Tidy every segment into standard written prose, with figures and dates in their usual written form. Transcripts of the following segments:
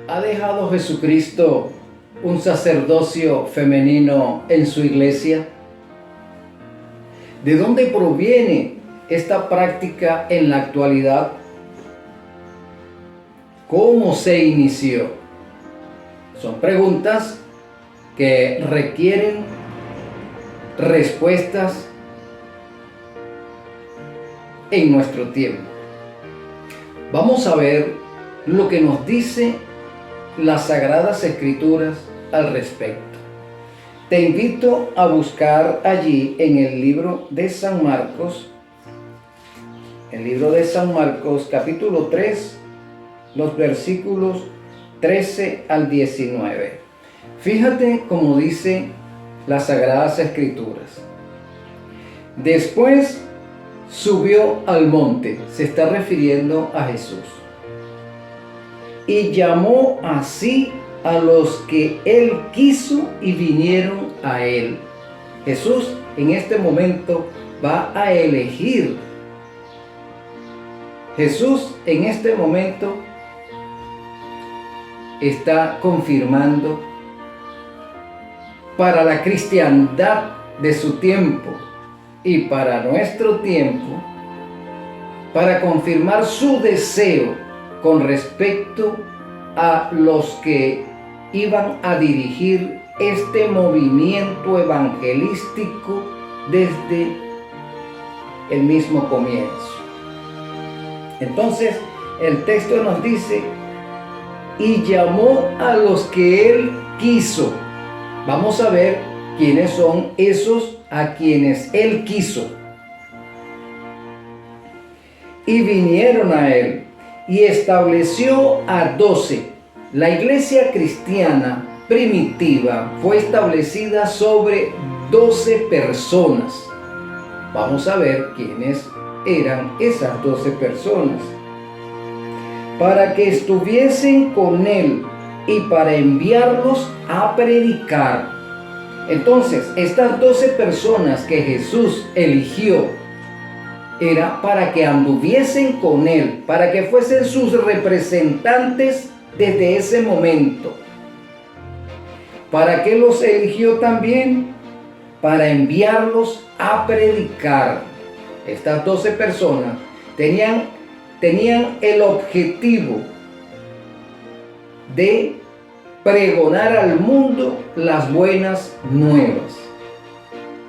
¿Ha dejado Jesucristo un sacerdocio femenino en su iglesia? ¿De dónde proviene esta práctica en la actualidad? ¿Cómo se inició? Son preguntas que requieren respuestas en nuestro tiempo. Vamos a ver lo que nos dice las Sagradas Escrituras al respecto. Te invito a buscar allí en el libro de San Marcos, capítulo 3, los versículos 13 al 19. Fíjate cómo dice las Sagradas Escrituras. Después subió al monte, se está refiriendo a Jesús, y llamó así a los que él quiso y vinieron a él. Jesús en este momento va a elegir. Jesús en este momento está confirmando para la cristiandad de su tiempo y para nuestro tiempo, para confirmar su deseo con respecto a los que iban a dirigir este movimiento evangelístico desde el mismo comienzo. Entonces, el texto nos dice, y llamó a los que él quiso. Vamos a ver quiénes son esos a quienes él quiso. Y vinieron a él, y estableció a 12. La iglesia cristiana primitiva fue establecida sobre 12 personas. Vamos a ver quiénes eran esas 12 personas. Para que estuviesen con él y para enviarlos a predicar. Entonces, estas 12 personas que Jesús eligió era para que anduviesen con él, para que fuesen sus representantes desde ese momento. ¿Para qué los eligió también? Para enviarlos a predicar. Estas 12 personas tenían el objetivo de pregonar al mundo las buenas nuevas.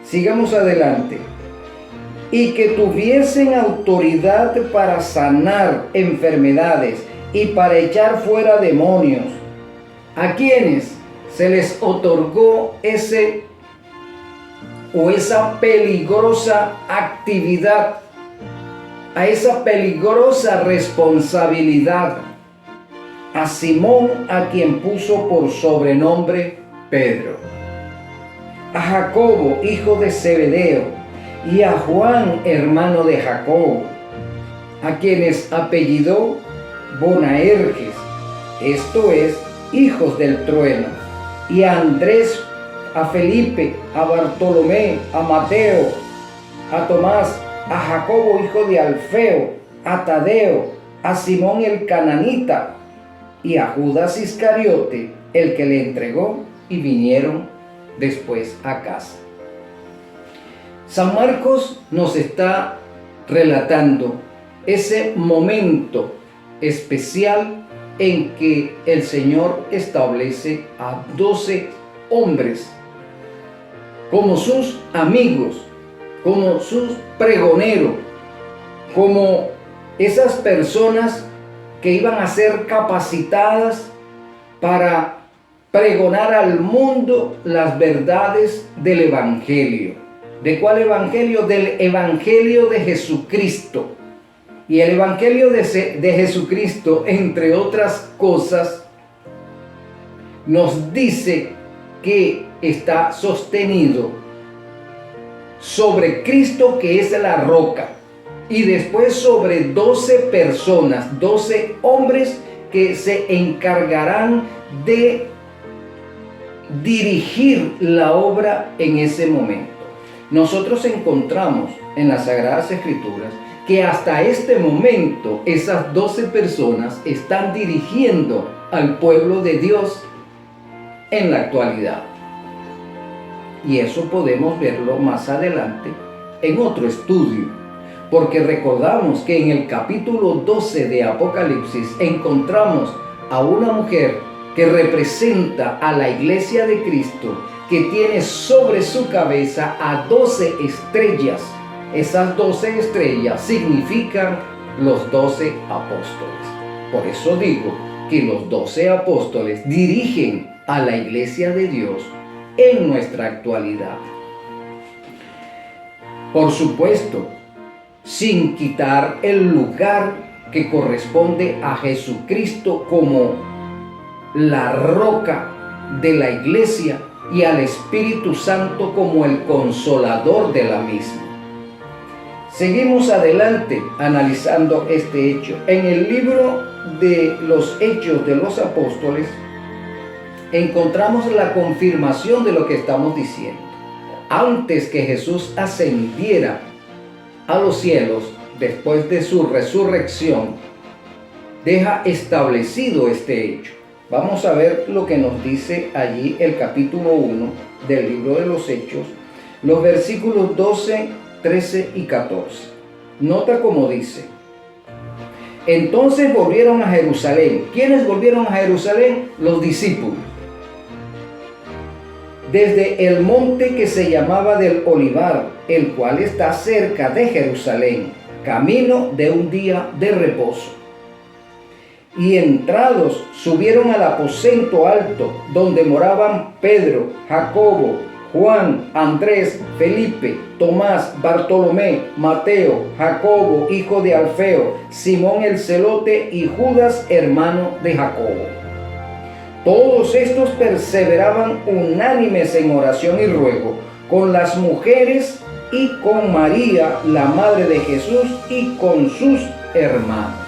Sigamos adelante. Y que tuviesen autoridad para sanar enfermedades y para echar fuera demonios. ¿A quienes se les otorgó esa peligrosa actividad, a esa peligrosa responsabilidad? A Simón, a quien puso por sobrenombre Pedro, a Jacobo, hijo de Zebedeo, y a Juan, hermano de Jacobo, a quienes apellidó Boanerges, esto es, hijos del trueno, y a Andrés, a Felipe, a Bartolomé, a Mateo, a Tomás, a Jacobo, hijo de Alfeo, a Tadeo, a Simón el cananita, y a Judas Iscariote, el que le entregó, y vinieron después a casa. San Marcos nos está relatando ese momento especial en que el Señor establece a 12 hombres como sus amigos, como sus pregoneros, como esas personas que iban a ser capacitadas para pregonar al mundo las verdades del Evangelio. ¿De cuál evangelio? Del evangelio de Jesucristo. Y el evangelio de Jesucristo, entre otras cosas, nos dice que está sostenido sobre Cristo, que es la roca, y después sobre 12 personas, 12 hombres que se encargarán de dirigir la obra en ese momento. Nosotros encontramos en las Sagradas Escrituras que hasta este momento esas 12 personas están dirigiendo al pueblo de Dios en la actualidad. Y eso podemos verlo más adelante en otro estudio, porque recordamos que en el capítulo 12 de Apocalipsis encontramos a una mujer que representa a la iglesia de Cristo, que tiene sobre su cabeza a 12 estrellas. Esas 12 estrellas significan los 12 apóstoles. Por eso digo que los 12 apóstoles dirigen a la iglesia de Dios en nuestra actualidad. Por supuesto, sin quitar el lugar que corresponde a Jesucristo como la roca de la iglesia y al Espíritu Santo como el consolador de la misma. Seguimos adelante analizando este hecho. En el libro de los Hechos de los Apóstoles encontramos la confirmación de lo que estamos diciendo. Antes que Jesús ascendiera a los cielos, después de su resurrección, deja establecido este hecho. Vamos a ver lo que nos dice allí el capítulo 1 del libro de los Hechos, los versículos 12, 13 y 14. Nota cómo dice: entonces volvieron a Jerusalén. ¿Quiénes volvieron a Jerusalén? Los discípulos. Desde el monte que se llamaba del Olivar, el cual está cerca de Jerusalén, camino de un día de reposo. Y entrados subieron al aposento alto, donde moraban Pedro, Jacobo, Juan, Andrés, Felipe, Tomás, Bartolomé, Mateo, Jacobo, hijo de Alfeo, Simón el celote y Judas, hermano de Jacobo. Todos estos perseveraban unánimes en oración y ruego con las mujeres y con María, la madre de Jesús, y con sus hermanos.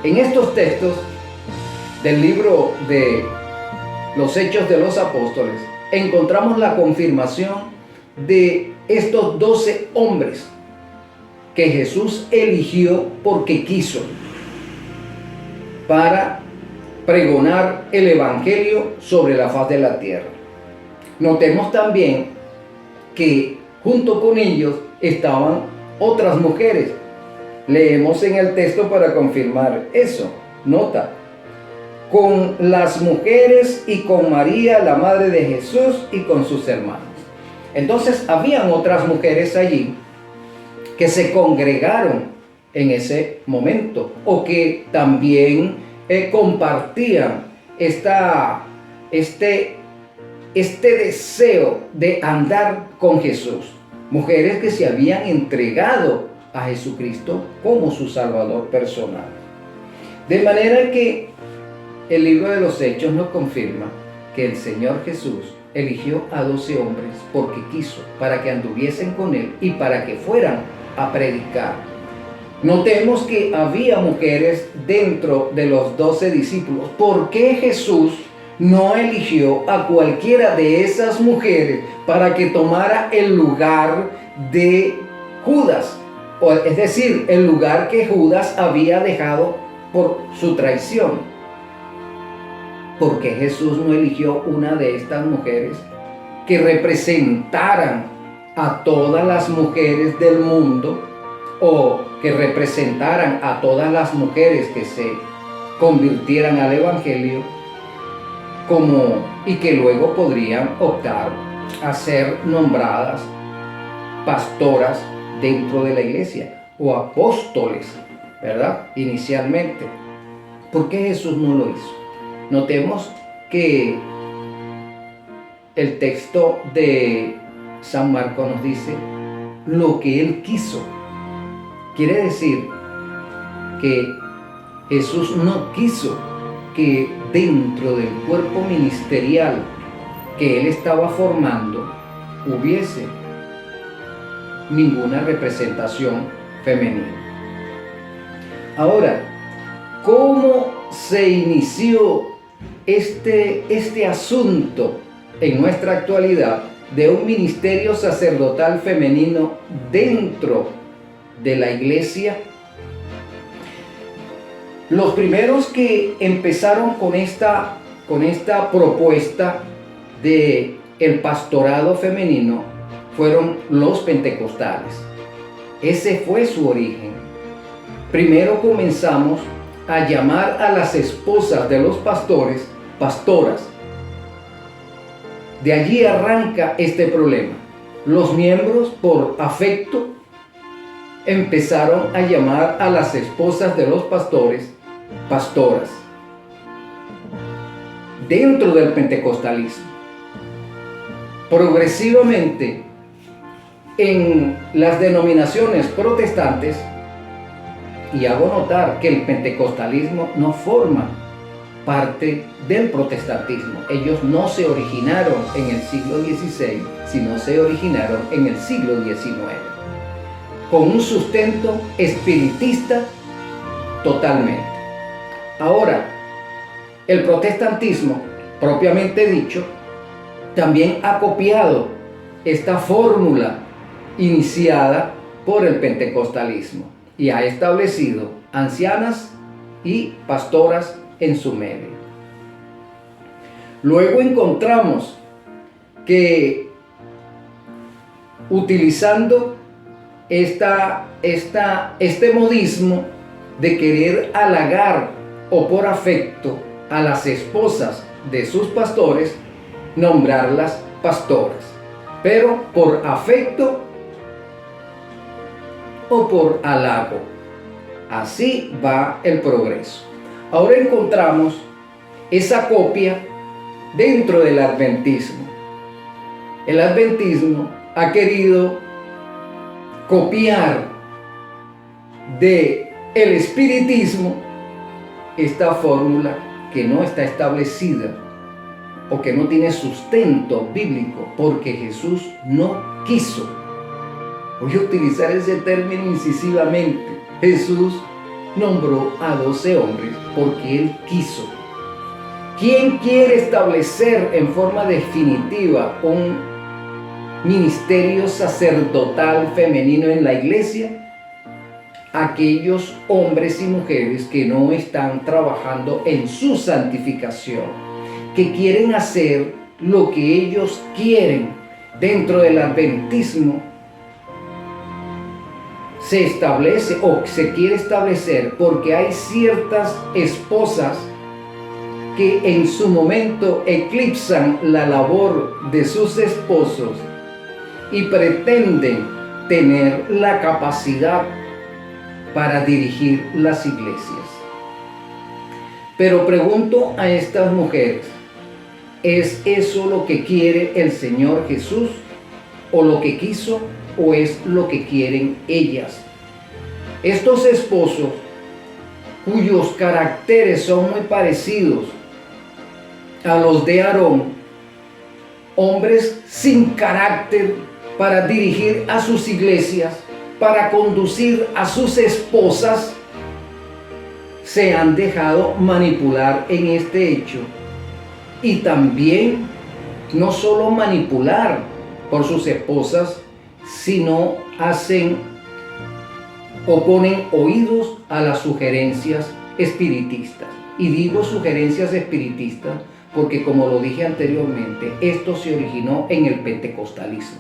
En estos textos del libro de los Hechos de los Apóstoles encontramos la confirmación de estos 12 hombres que Jesús eligió porque quiso para pregonar el evangelio sobre la faz de la tierra. Notemos también que junto con ellos estaban otras mujeres. Leemos en el texto para confirmar eso. Nota: con las mujeres y con María, la madre de Jesús, y con sus hermanos. Entonces habían otras mujeres allí que se congregaron en ese momento, o que también compartían este deseo de andar con Jesús. Mujeres que se habían entregado a Jesucristo como su Salvador personal. De manera que el libro de los Hechos nos confirma que el Señor Jesús eligió a 12 hombres porque quiso, para que anduviesen con Él y para que fueran a predicar. Notemos que había mujeres dentro de los 12 discípulos. ¿Por qué Jesús no eligió a cualquiera de esas mujeres para que tomara el lugar de Judas? Es decir, el lugar que Judas había dejado por su traición. ¿Por qué Jesús no eligió una de estas mujeres que representaran a todas las mujeres del mundo, o que representaran a todas las mujeres que se convirtieran al evangelio, y que luego podrían optar a ser nombradas pastoras dentro de la iglesia o apóstoles, ¿verdad? Inicialmente. ¿Por qué Jesús no lo hizo? Notemos que el texto de San Marcos nos dice lo que Él quiso. Quiere decir que Jesús no quiso que dentro del cuerpo ministerial que Él estaba formando hubiese ninguna representación femenina. Ahora, ¿cómo se inició este asunto en nuestra actualidad? de un ministerio sacerdotal femenino dentro de la iglesia. Los primeros que empezaron con esta propuesta de el pastorado femenino fueron los pentecostales. Ese fue su origen. Primero comenzamos a llamar a las esposas de los pastores pastoras. De allí arranca este problema. Los miembros, por afecto, empezaron a llamar a las esposas de los pastores pastoras. Dentro del pentecostalismo, progresivamente, en las denominaciones protestantes, y hago notar que el pentecostalismo no forma parte del protestantismo. Ellos no se originaron en el siglo XVI, sino se originaron en el siglo XIX, con un sustento espiritista totalmente. Ahora, el protestantismo, propiamente dicho, también ha copiado esta fórmula iniciada por el pentecostalismo y ha establecido ancianas y pastoras en su medio. Luego encontramos que utilizando este modismo de querer halagar o por afecto a las esposas de sus pastores, nombrarlas pastoras, pero por afecto o por halago. Así va el progreso. Ahora encontramos esa copia dentro del adventismo. El adventismo ha querido copiar de el espiritismo esta fórmula que no está establecida o que no tiene sustento bíblico, porque Jesús no quiso. Voy a utilizar ese término incisivamente. Jesús nombró a 12 hombres porque Él quiso. ¿Quién quiere establecer en forma definitiva un ministerio sacerdotal femenino en la iglesia? Aquellos hombres y mujeres que no están trabajando en su santificación, que quieren hacer lo que ellos quieren. Dentro del adventismo se establece o se quiere establecer porque hay ciertas esposas que en su momento eclipsan la labor de sus esposos y pretenden tener la capacidad para dirigir las iglesias. Pero pregunto a estas mujeres, ¿es eso lo que quiere el Señor Jesús? ¿O lo que quiso? ¿O es lo que quieren ellas? Estos esposos, cuyos caracteres son muy parecidos a los de Aarón, hombres sin carácter para dirigir a sus iglesias, para conducir a sus esposas, se han dejado manipular en este hecho. Y también no solo manipular por sus esposas, sino ponen oídos a las sugerencias espiritistas. Y digo sugerencias espiritistas porque, como lo dije anteriormente, esto se originó en el pentecostalismo.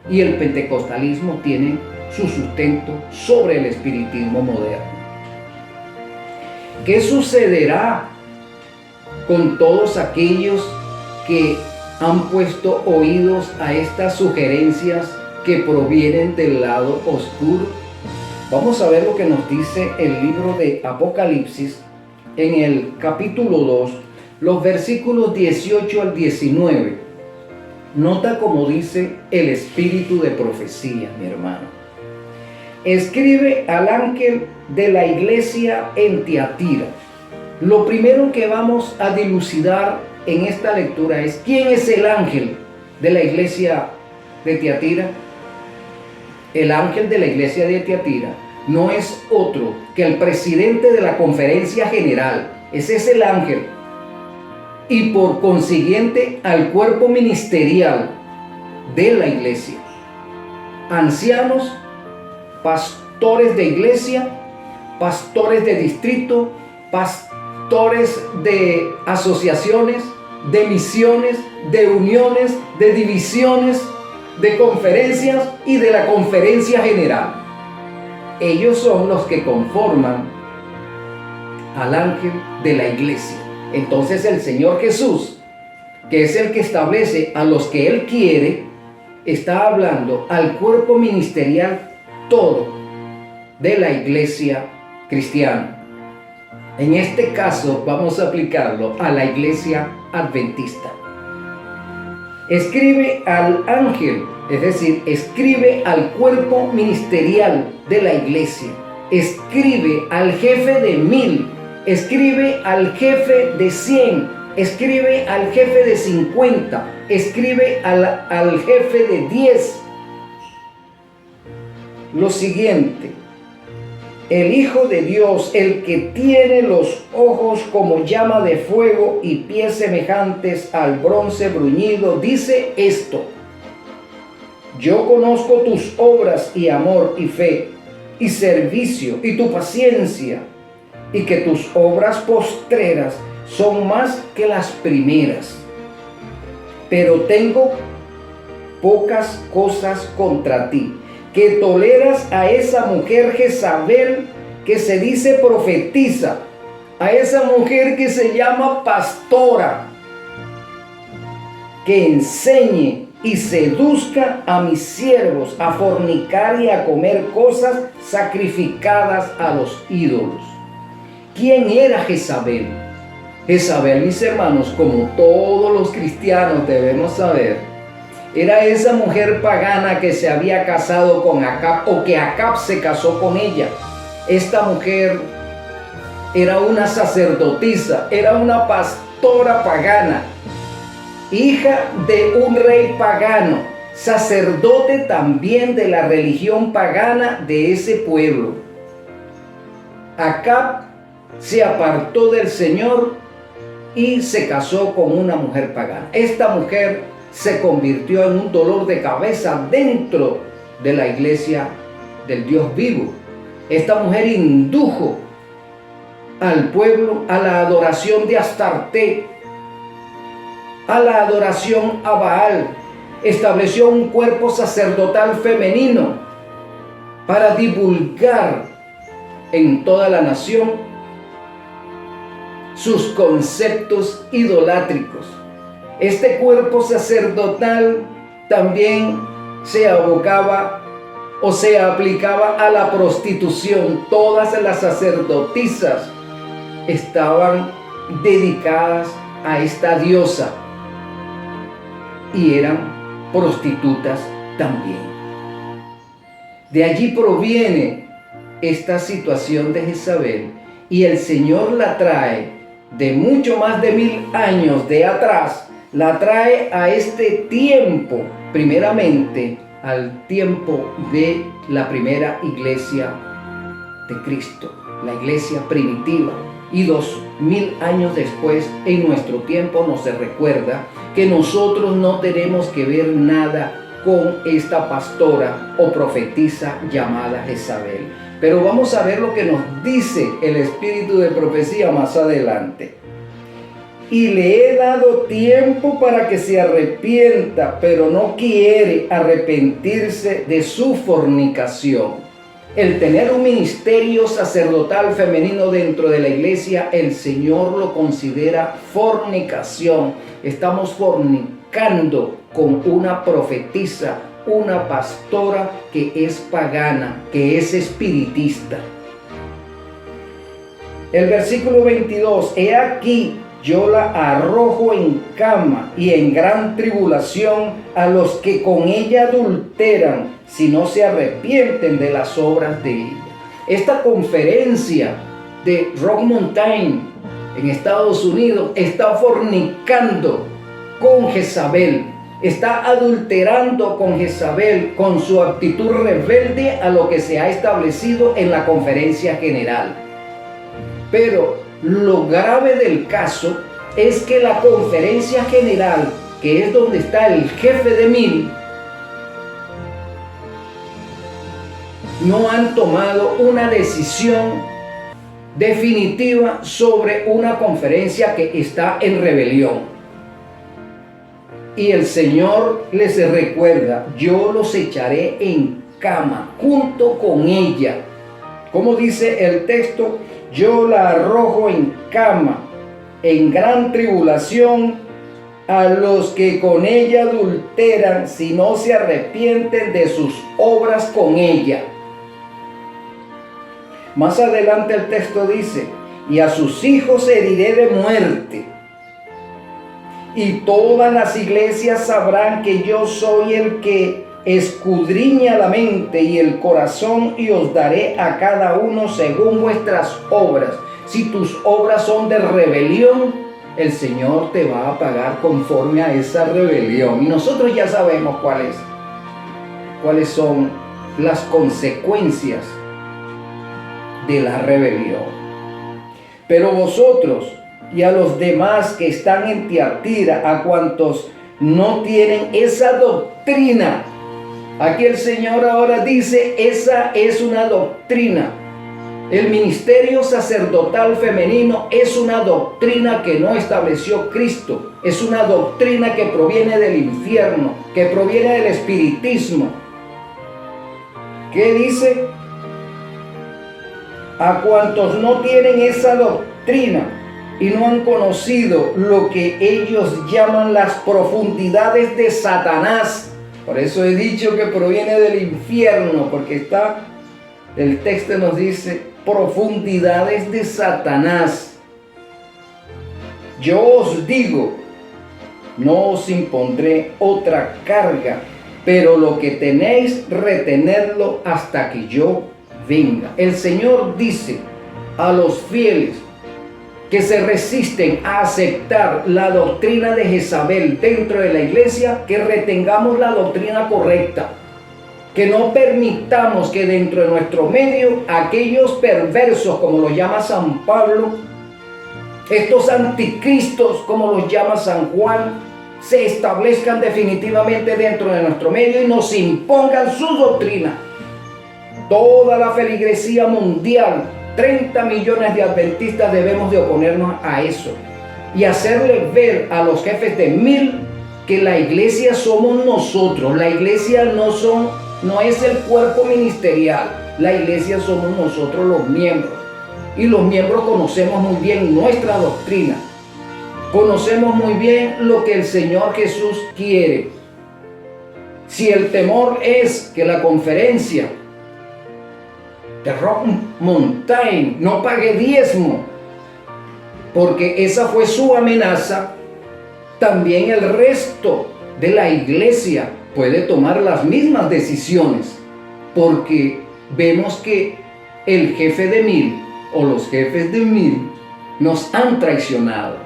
Y el pentecostalismo tiene su sustento sobre el espiritismo moderno. ¿Qué sucederá con todos aquellos que han puesto oídos a estas sugerencias que provienen del lado oscuro? Vamos a ver lo que nos dice el libro de Apocalipsis en el capítulo 2, los versículos 18 al 19. Nota cómo dice el espíritu de profecía, mi hermano. Escribe al ángel de la iglesia en Tiatira. Lo primero que vamos a dilucidar en esta lectura es ¿quién es el ángel de la iglesia de Tiatira? El ángel de la iglesia de Tiatira no es otro que el presidente de la conferencia general. Ese es el ángel. Y por consiguiente al cuerpo ministerial de la iglesia. Ancianos, pastores de iglesia, pastores de distrito, pastores de asociaciones, de misiones, de uniones, de divisiones, de conferencias y de la conferencia general. Ellos son los que conforman al ángel de la iglesia. Entonces el Señor Jesús, que es el que establece a los que Él quiere, está hablando al cuerpo ministerial todo de la iglesia cristiana. En este caso vamos a aplicarlo a la iglesia adventista. Escribe al ángel, es decir, escribe al cuerpo ministerial de la iglesia. Escribe al jefe de 1000, escribe al jefe de 100, escribe al jefe de 50, escribe al jefe de 10. Lo siguiente: el Hijo de Dios, el que tiene los ojos como llama de fuego y pies semejantes al bronce bruñido, dice esto: yo conozco tus obras y amor y fe y servicio y tu paciencia, y que tus obras postreras son más que las primeras. Pero tengo pocas cosas contra ti, que toleras a esa mujer Jezabel, que se dice profetiza, a esa mujer que se llama pastora, que enseñe y seduzca a mis siervos a fornicar y a comer cosas sacrificadas a los ídolos. ¿Quién era Jezabel? Jezabel, mis hermanos, como todos los cristianos debemos saber, era esa mujer pagana que se había casado con Acab, o que Acab se casó con ella. Esta mujer era una sacerdotisa, era una pastora pagana, hija de un rey pagano, sacerdote también de la religión pagana de ese pueblo. Acab se apartó del Señor y se casó con una mujer pagana. Esta mujer se convirtió en un dolor de cabeza dentro de la iglesia del Dios vivo. Esta mujer indujo al pueblo a la adoración de Astarte, a la adoración a Baal. Estableció un cuerpo sacerdotal femenino para divulgar en toda la nación sus conceptos idolátricos. Este cuerpo sacerdotal también se abocaba o se aplicaba a la prostitución. Todas las sacerdotisas estaban dedicadas a esta diosa y eran prostitutas también. De allí proviene esta situación de Jezabel, y el Señor la trae de mucho más de 1000 años de atrás, la trae a este tiempo, primeramente al tiempo de la primera iglesia de Cristo, la iglesia primitiva. Y 2000 años después, en nuestro tiempo, nos recuerda que nosotros no tenemos que ver nada con esta pastora o profetisa llamada Jezabel. Pero vamos a ver lo que nos dice el espíritu de profecía más adelante. Y le he dado tiempo para que se arrepienta, pero no quiere arrepentirse de su fornicación. El tener un ministerio sacerdotal femenino dentro de la iglesia, el Señor lo considera fornicación. Estamos fornicando con una profetisa, una pastora que es pagana, que es espiritista. El versículo 22, he aquí, yo la arrojo en cama y en gran tribulación a los que con ella adulteran, si no se arrepienten de las obras de ella. Esta conferencia de Rock Mountain en Estados Unidos está fornicando con Jezabel, está adulterando con Jezabel, con su actitud rebelde a lo que se ha establecido en la conferencia general. Pero lo grave del caso es que la conferencia general, que es donde está el jefe de 1000, no han tomado una decisión definitiva sobre una conferencia que está en rebelión. Y el Señor les recuerda: yo los echaré en cama junto con ella. Como dice el texto: yo la arrojo en cama, en gran tribulación, a los que con ella adulteran, si no se arrepienten de sus obras con ella. Más adelante el texto dice: y a sus hijos heriré de muerte, y todas las iglesias sabrán que yo soy el que escudriña la mente y el corazón, y os daré a cada uno según vuestras obras. Si tus obras son de rebelión, el Señor te va a pagar conforme a esa rebelión. Y nosotros ya sabemos cuáles son las consecuencias de la rebelión. Pero vosotros y a los demás que están en Tiatira, a cuantos no tienen esa doctrina, aquí el Señor ahora dice: esa es una doctrina. El ministerio sacerdotal femenino es una doctrina que no estableció Cristo. Es una doctrina que proviene del infierno, que proviene del espiritismo. ¿Qué dice? A cuantos no tienen esa doctrina y no han conocido lo que ellos llaman las profundidades de Satanás. Por eso he dicho que proviene del infierno, porque el texto nos dice profundidades de Satanás. Yo os digo, no os impondré otra carga, pero lo que tenéis, retenedlo hasta que yo venga. El Señor dice a los fieles que se resisten a aceptar la doctrina de Jezabel dentro de la iglesia, que retengamos la doctrina correcta, que no permitamos que dentro de nuestro medio aquellos perversos, como los llama San Pablo, estos anticristos, como los llama San Juan, se establezcan definitivamente dentro de nuestro medio y nos impongan su doctrina. Toda la feligresía mundial, 30 millones de adventistas, debemos de oponernos a eso y hacerle ver a los jefes de 1000 que la iglesia somos nosotros. La iglesia no es el cuerpo ministerial. La iglesia somos nosotros, los miembros. Y los miembros conocemos muy bien nuestra doctrina. Conocemos muy bien lo que el Señor Jesús quiere. Si el temor es que la conferencia de Rock Mountain no pague diezmo, porque esa fue su amenaza, también el resto de la iglesia puede tomar las mismas decisiones, porque vemos que el jefe de 1000 o los jefes de 1000 nos han traicionado.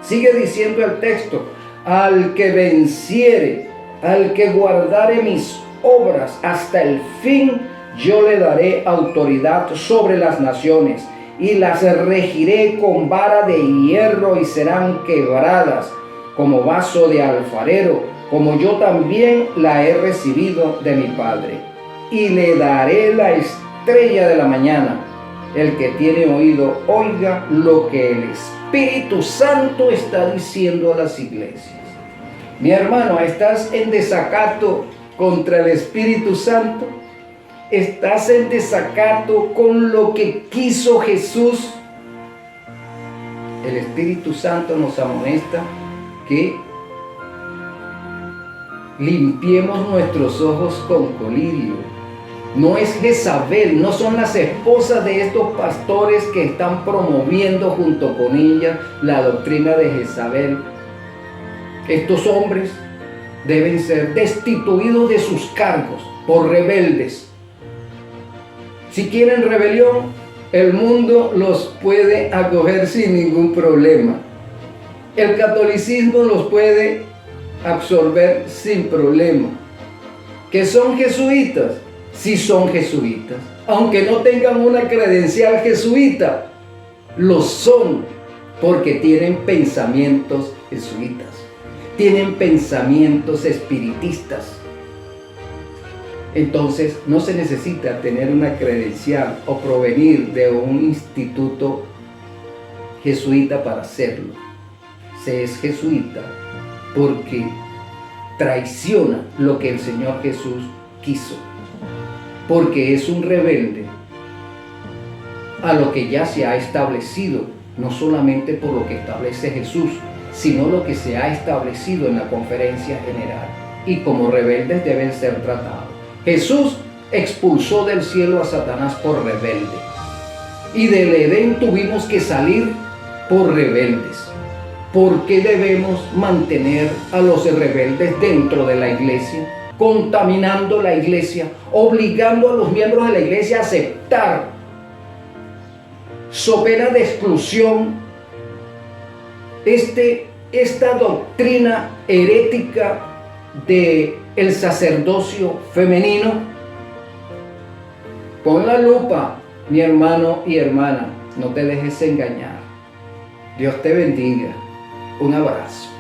Sigue diciendo el texto: al que venciere, al que guardare mis obras hasta el fin, yo le daré autoridad sobre las naciones, y las regiré con vara de hierro, y serán quebradas como vaso de alfarero, como yo también la he recibido de mi Padre. Y le daré la estrella de la mañana. El que tiene oído, oiga lo que el Espíritu Santo está diciendo a las iglesias. Mi hermano, ¿estás en desacato contra el Espíritu Santo? ¿Estás en desacato con lo que quiso Jesús? El Espíritu Santo nos amonesta que limpiemos nuestros ojos con colirio. No es Jezabel, no son las esposas de estos pastores que están promoviendo junto con ella la doctrina de Jezabel. Estos hombres deben ser destituidos de sus cargos por rebeldes. Si quieren rebelión, el mundo los puede acoger sin ningún problema. El catolicismo los puede absorber sin problema. ¿Que son jesuitas? Sí son jesuitas. Aunque no tengan una credencial jesuita, lo son porque tienen pensamientos jesuitas. Tienen pensamientos espiritistas. Entonces no se necesita tener una credencial o provenir de un instituto jesuita para hacerlo. Se es jesuita porque traiciona lo que el Señor Jesús quiso, porque es un rebelde a lo que ya se ha establecido, no solamente por lo que establece Jesús, sino lo que se ha establecido en la conferencia general, y como rebeldes deben ser tratados. Jesús expulsó del cielo a Satanás por rebelde, y del Edén tuvimos que salir por rebeldes. ¿Por qué debemos mantener a los rebeldes dentro de la iglesia, contaminando la iglesia, obligando a los miembros de la iglesia a aceptar, so pena de exclusión, esta doctrina herética del sacerdocio femenino? Pon la lupa, mi hermano y hermana, no te dejes engañar. Dios te bendiga. Un abrazo.